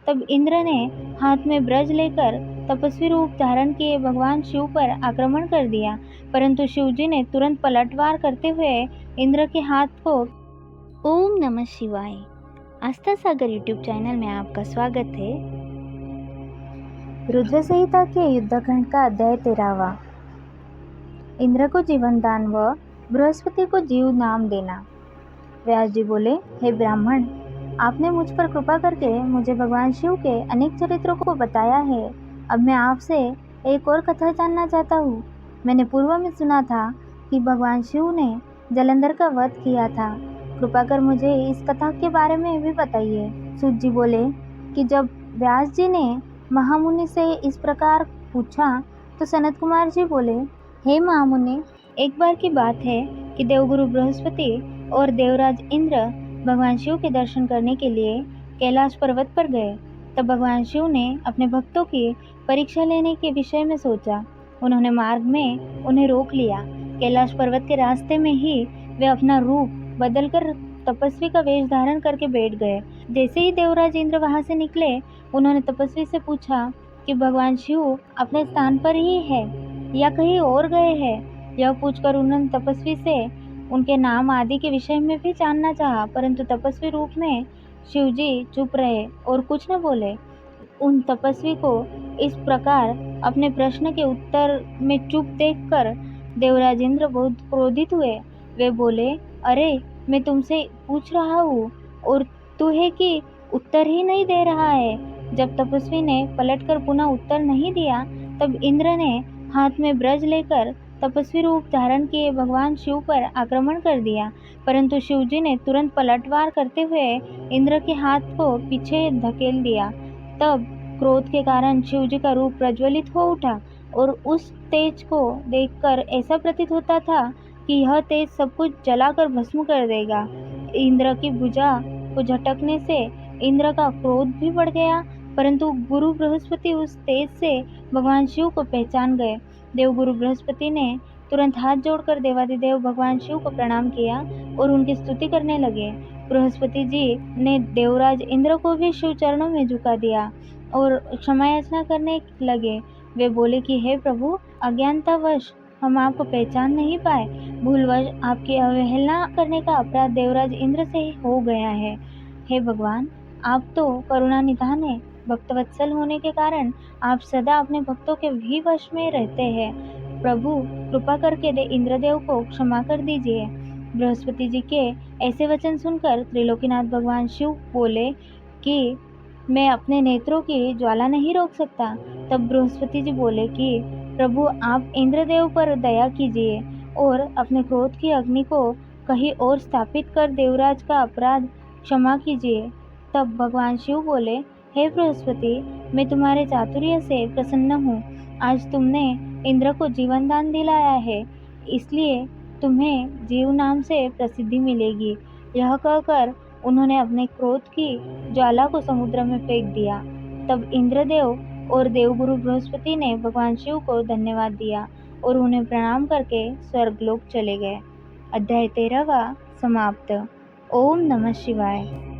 तब इंद्र ने हाथ में ब्रज लेकर तपस्वी रूप धारण किए भगवान शिव पर आक्रमण कर दिया, परंतु शिवजी ने तुरंत पलटवार करते हुए इंद्र के हाथ को। ओम नमः शिवाय। आस्था सागर यूट्यूब चैनल में आपका स्वागत है। रुद्र संहिता के युद्धखंड का अध्याय 13वां। इंद्र को जीवन दान व बृहस्पति को जीव नाम देना। व्यास जी बोले, हे ब्राह्मण, आपने मुझ पर कृपा करके मुझे भगवान शिव के अनेक चरित्रों को बताया है। अब मैं आपसे एक और कथा जानना चाहता हूँ। मैंने पूर्व में सुना था कि भगवान शिव ने जलंधर का वध किया था। कृपा कर मुझे इस कथा के बारे में भी बताइए। सूत जी बोले कि जब व्यास जी ने महामुनि से इस प्रकार पूछा तो सनत कुमार जी बोले, हे महामुनि, एक बार की बात है कि देवगुरु बृहस्पति और देवराज इंद्र भगवान शिव के दर्शन करने के लिए कैलाश पर्वत पर गए। तब भगवान शिव ने अपने भक्तों की परीक्षा लेने के विषय में सोचा। उन्होंने मार्ग में उन्हें रोक लिया। कैलाश पर्वत के रास्ते में ही वे अपना रूप बदलकर तपस्वी का वेश धारण करके बैठ गए। जैसे ही देवराज इंद्र वहां से निकले, उन्होंने तपस्वी से पूछा कि भगवान शिव अपने स्थान पर ही है या कहीं और गए हैं। यह पूछकर उन्होंने तपस्वी से उनके नाम आदि के विषय में भी जानना चाहा, परंतु तपस्वी रूप में शिवजी चुप रहे और कुछ न बोले। उन तपस्वी को इस प्रकार अपने प्रश्न के उत्तर में चुप देखकर देवराज इंद्र बहुत क्रोधित हुए। वे बोले, अरे, मैं तुमसे पूछ रहा हूँ और तू है कि उत्तर ही नहीं दे रहा है। जब तपस्वी ने पलटकर पुनः उत्तर नहीं दिया, तब इंद्र ने हाथ में ब्रज लेकर तपस्वी रूप धारण किए भगवान शिव पर आक्रमण कर दिया, परंतु शिवजी ने तुरंत पलटवार करते हुए इंद्र के हाथ को पीछे धकेल दिया। तब क्रोध के कारण शिवजी का रूप प्रज्वलित हो उठा और उस तेज को देखकर ऐसा प्रतीत होता था कि यह तेज सब कुछ जलाकर भस्म कर देगा। इंद्र की भुजा को झटकने से इंद्र का क्रोध भी बढ़ गया, परंतु गुरु बृहस्पति उस तेज से भगवान शिव को पहचान गए। देवगुरु बृहस्पति ने तुरंत हाथ जोड़कर देवादिदेव भगवान शिव को प्रणाम किया और उनकी स्तुति करने लगे। बृहस्पति जी ने देवराज इंद्र को भी शिव चरणों में झुका दिया और क्षमा याचना करने लगे। वे बोले कि हे प्रभु, अज्ञानतावश हम आपको पहचान नहीं पाए। भूलवश आपकी अवहेलना करने का अपराध देवराज इंद्र से हो गया है। हे भगवान, आप तो करुणा निधान है। भक्तवत्सल होने के कारण आप सदा अपने भक्तों के भी वश में रहते हैं। प्रभु, कृपा करके इंद्रदेव को क्षमा कर दीजिए। बृहस्पति जी के ऐसे वचन सुनकर त्रिलोकीनाथ भगवान शिव बोले कि मैं अपने नेत्रों की ज्वाला नहीं रोक सकता। तब बृहस्पति जी बोले कि प्रभु, आप इंद्रदेव पर दया कीजिए और अपने क्रोध की अग्नि को कहीं और स्थापित कर देवराज का अपराध क्षमा कीजिए। तब भगवान शिव बोले, हे बृहस्पति, मैं तुम्हारे चातुर्य से प्रसन्न हूँ। आज तुमने इंद्र को जीवन दान दिलाया है, इसलिए तुम्हें जीव नाम से प्रसिद्धि मिलेगी। यह कहकर उन्होंने अपने क्रोध की ज्वाला को समुद्र में फेंक दिया। तब इंद्रदेव और देवगुरु बृहस्पति ने भगवान शिव को धन्यवाद दिया और उन्हें प्रणाम करके स्वर्गलोक चले गए। अध्याय 13वां समाप्त। ओम नमः शिवाय।